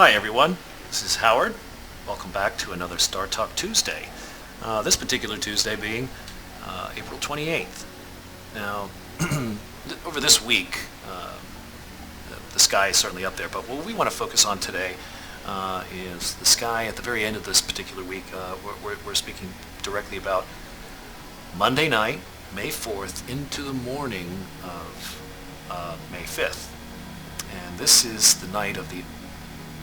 Hi everyone, this is Howard. Welcome back to another Star Talk Tuesday. This particular Tuesday being April 28th. Now, over this week, the sky is certainly up there, but what we want to focus on today is the sky at the very end of this particular week. We're speaking directly about Monday night, May 4th, into the morning of May 5th. And this is the night of the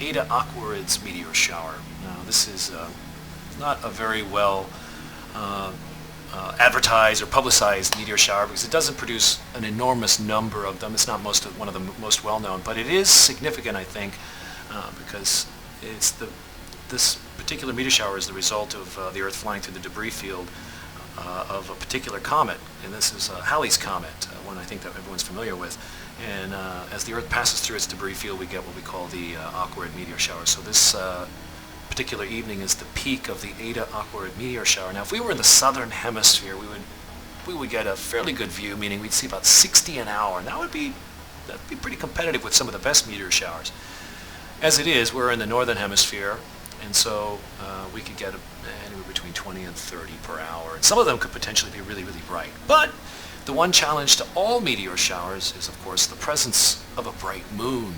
Eta Aquarids meteor shower. Now, this is not a very well advertised or publicized meteor shower because it doesn't produce an enormous number of them. It's not one of the most well-known, but it is significant, I think, because this particular meteor shower is the result of the Earth flying through the debris field of a particular comet, and this is Halley's Comet, one I think that everyone's familiar with. And as the Earth passes through its debris field, we get what we call the Aquarid meteor shower. So this particular evening is the peak of the Eta Aquarid meteor shower. Now, if we were in the southern hemisphere, we would get a fairly good view, meaning we'd see about 60 an hour, and that'd be pretty competitive with some of the best meteor showers. As it is, we're in the northern hemisphere, and so we could get anywhere between 20 and 30 per hour, and some of them could potentially be really, really bright. But the one challenge to all meteor showers is, of course, the presence of a bright moon.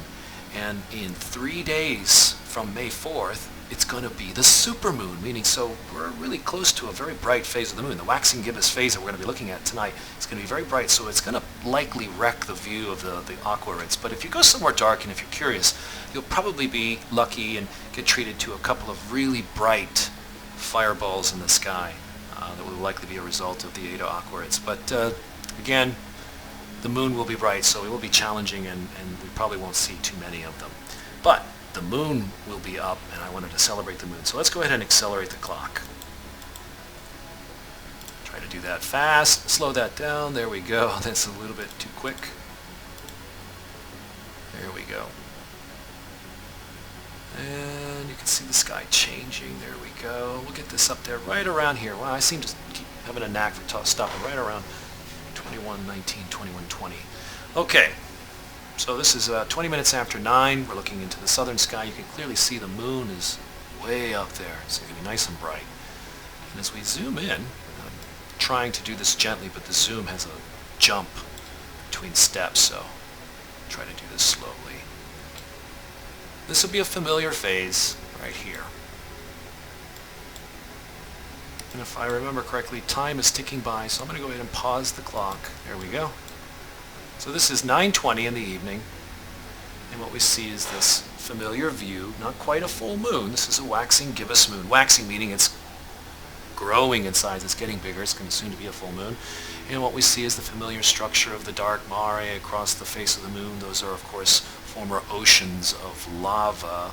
And in 3 days from May 4th, it's going to be the supermoon, meaning so we're really close to a very bright phase of the moon. The waxing gibbous phase that we're going to be looking at tonight is going to be very bright, so it's going to likely wreck the view of the aquarids. But if you go somewhere dark and if you're curious, you'll probably be lucky and get treated to a couple of really bright fireballs in the sky that will likely be a result of the Eta Aquarids. But again, the moon will be bright, so it will be challenging, and we probably won't see too many of them. But the moon will be up, and I wanted to celebrate the moon. So let's go ahead and accelerate the clock. Try to do that fast. Slow that down. There we go. That's a little bit too quick. There we go. And you can see the sky changing. There we go. We'll get this up there right around here. Wow, I seem to keep having a knack for stopping right around 21:19, 21:20. Okay, so this is 20 minutes after 9. We're looking into the southern sky. You can clearly see the moon is way up there. It's going to be nice and bright. And as we zoom in, I'm trying to do this gently, but the zoom has a jump between steps, so try to do this slowly. This will be a familiar phase right here. And if I remember correctly, time is ticking by, so I'm going to go ahead and pause the clock. There we go. So this is 9:20 in the evening, and what we see is this familiar view, not quite a full moon. This is a waxing gibbous moon. Waxing meaning it's growing in size, it's getting bigger, it's going to soon to be a full moon. And what we see is the familiar structure of the dark mare across the face of the moon. Those are, of course, former oceans of lava.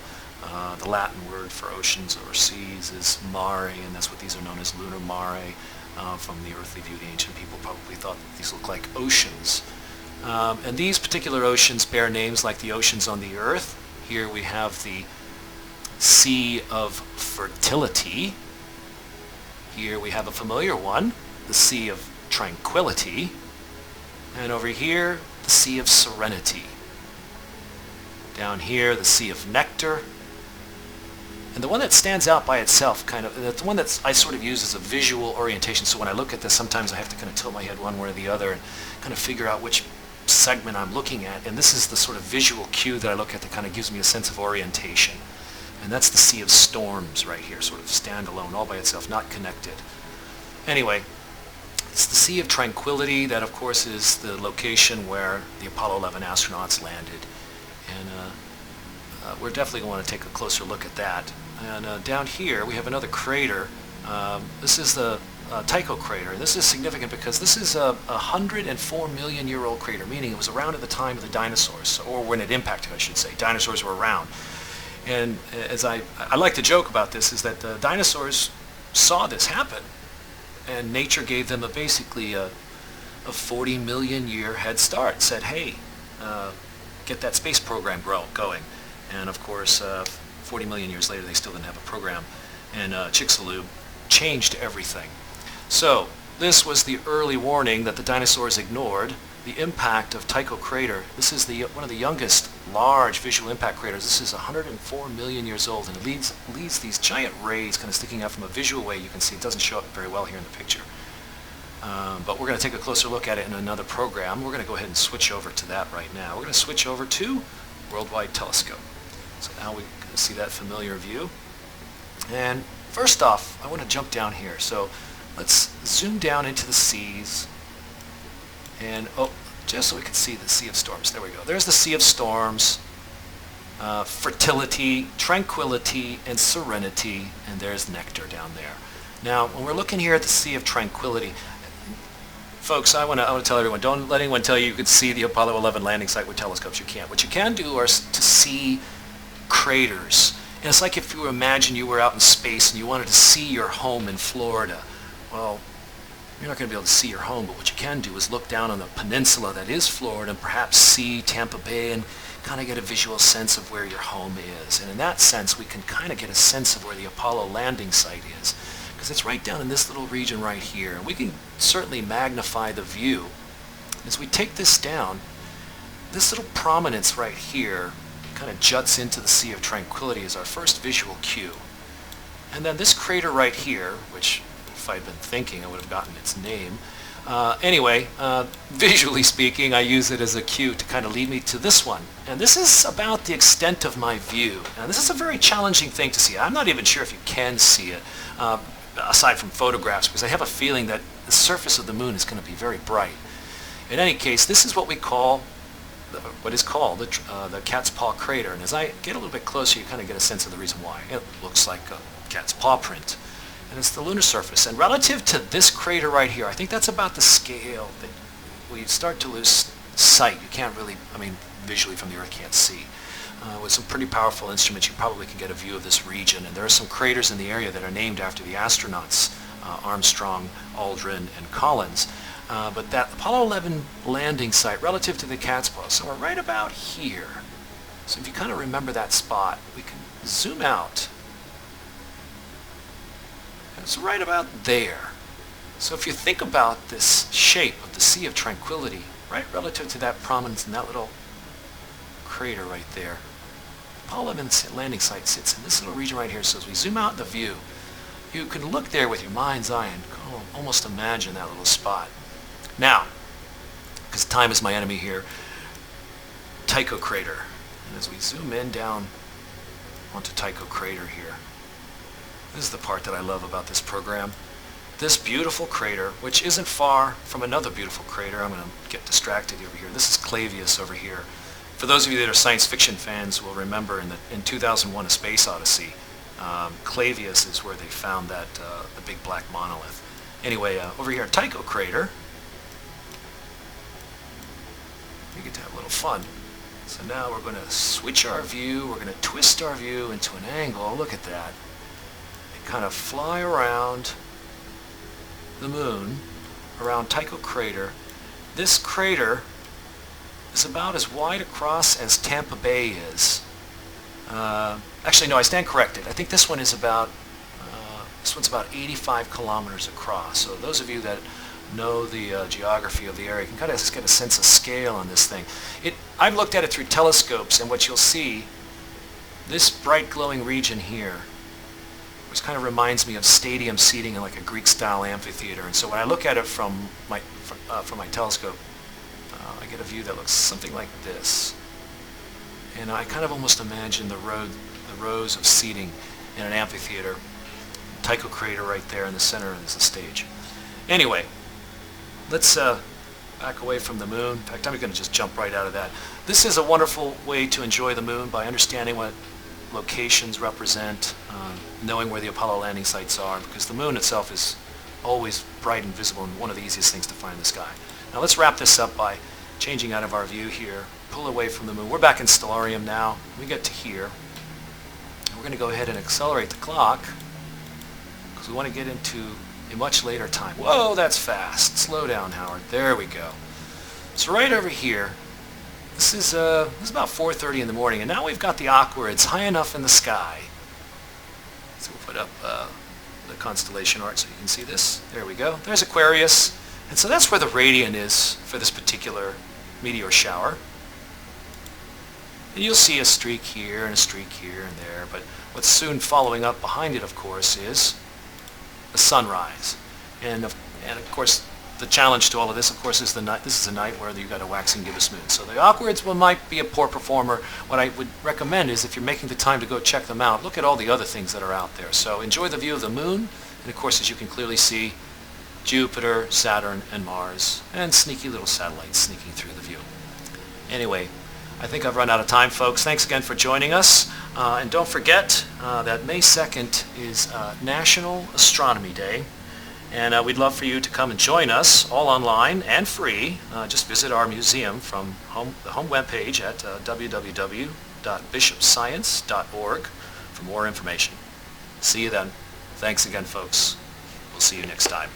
The Latin word for oceans or seas is mare, and that's what these are known as, lunar mare. From the earthly view, the ancient people probably thought that these look like oceans. And these particular oceans bear names like the oceans on the earth. Here we have the Sea of Fertility. Here we have a familiar one, the Sea of Tranquility. And over here, the Sea of Serenity. Down here, the Sea of Nectar. And the one that stands out by itself, the one that I sort of use as a visual orientation, so when I look at this, sometimes I have to kind of tilt my head one way or the other and kind of figure out which segment I'm looking at. And this is the sort of visual cue that I look at that kind of gives me a sense of orientation. And that's the Sea of Storms right here, sort of standalone, all by itself, not connected. Anyway, it's the Sea of Tranquility. That, of course, is the location where the Apollo 11 astronauts landed. And we're definitely going to want to take a closer look at that. And down here we have another crater. This is the Tycho crater. This is significant because this is a 104 million year old crater, meaning it was around at the time of the dinosaurs, or when it impacted, I should say. Dinosaurs were around. And as I like to joke about this, is that the dinosaurs saw this happen, and nature gave them basically a 40 million year head start. Said, hey, get that space program going. And of course, 40 million years later, they still didn't have a program. And Chicxulub changed everything. So this was the early warning that the dinosaurs ignored. the impact of Tycho crater. This is one of the youngest large visual impact craters. This is 104 million years old, and it leaves these giant rays kind of sticking out from a visual way. You can see it doesn't show up very well here in the picture. But we're going to take a closer look at it in another program. We're going to go ahead and switch over to that right now. We're going to switch over to Worldwide Telescope. So now we can see that familiar view. And first off, I want to jump down here. So let's zoom down into the seas. And just so we can see the Sea of Storms. There we go. There's the Sea of Storms, Fertility, Tranquility, and Serenity. And there's Nectar down there. Now, when we're looking here at the Sea of Tranquility, folks, I want to tell everyone, don't let anyone tell you could see the Apollo 11 landing site with telescopes. You can't. What you can do is to see craters. And it's like if you imagine you were out in space and you wanted to see your home in Florida. Well, you're not going to be able to see your home, but what you can do is look down on the peninsula that is Florida and perhaps see Tampa Bay and kind of get a visual sense of where your home is. And in that sense, we can kind of get a sense of where the Apollo landing site is, because it's right down in this little region right here. And we can certainly magnify the view. As we take this down, this little prominence right here kind of juts into the Sea of Tranquility as our first visual cue. And then this crater right here, which if I'd been thinking I would have gotten its name. Visually speaking, I use it as a cue to kind of lead me to this one. And this is about the extent of my view. Now this is a very challenging thing to see. I'm not even sure if you can see it, aside from photographs, because I have a feeling that the surface of the moon is going to be very bright. In any case, this is what is called the cat's paw crater. And as I get a little bit closer, you kind of get a sense of the reason why. It looks like a cat's paw print. And it's the lunar surface. And relative to this crater right here, I think that's about the scale that we start to lose sight. You can't really, visually from the Earth can't see. With some pretty powerful instruments, you probably can get a view of this region. And there are some craters in the area that are named after the astronauts, Armstrong, Aldrin, and Collins. But that Apollo 11 landing site relative to the cat's paw, so we're right about here. So if you kind of remember that spot, we can zoom out. It's right about there. So if you think about this shape of the Sea of Tranquility, right relative to that prominence in that little crater right there, Apollo 11 landing site sits in this little region right here. So as we zoom out the view, you can look there with your mind's eye and almost imagine that little spot. Now, because time is my enemy here, Tycho crater. And as we zoom in down onto Tycho crater here, this is the part that I love about this program. This beautiful crater, which isn't far from another beautiful crater. I'm going to get distracted over here. This is Clavius over here. For those of you that are science fiction fans will remember in 2001 A Space Odyssey, Clavius is where they found that the big black monolith. Anyway, over here at Tycho crater, we get to have a little fun. So now we're going to switch our view. We're going to twist our view into an angle. Look at that. And kind of fly around the moon, around Tycho crater. This crater is about as wide across as Tampa Bay is. Actually, no, I stand corrected. I think this one is about, this one's about 85 kilometers across. So those of you that know the geography of the area can kind of just get a sense of scale on this thing. I've looked at it through telescopes, and what you'll see, this bright glowing region here, which kind of reminds me of stadium seating in like a Greek-style amphitheater. And so when I look at it from my telescope, I get a view that looks something like this. And I kind of almost imagine the rows of seating in an amphitheater. Tycho crater right there in the center is the stage. Anyway, let's back away from the moon. In fact, I'm going to just jump right out of that. This is a wonderful way to enjoy the moon by understanding what locations represent, knowing where the Apollo landing sites are, because the moon itself is always bright and visible and one of the easiest things to find in the sky. Now let's wrap this up by changing out of our view here, pull away from the moon. We're back in stellarium now. We get to here. We're going to go ahead and accelerate the clock because we want to get into a much later time. Whoa, that's fast. Slow down, Howard. There we go. So right over here, this is about 4:30 in the morning, and now we've got the Aquarids high enough in the sky. So we'll put up the constellation art so you can see this. There we go. There's Aquarius. And so that's where the radiant is for this particular meteor shower. And you'll see a streak here and a streak here and there, but what's soon following up behind it, of course, is the sunrise. And of course, the challenge to all of this, of course, is the night. This is a night where you've got a waxing gibbous moon. So the awkwards might be a poor performer. What I would recommend is if you're making the time to go check them out, look at all the other things that are out there. So enjoy the view of the moon, and of course, as you can clearly see, Jupiter, Saturn, and Mars, and sneaky little satellites sneaking through the view. Anyway, I think I've run out of time, folks. Thanks again for joining us. And don't forget that May 2nd is National Astronomy Day. And we'd love for you to come and join us, all online and free. Just visit our museum from the home webpage at www.bishopscience.org for more information. See you then. Thanks again, folks. We'll see you next time.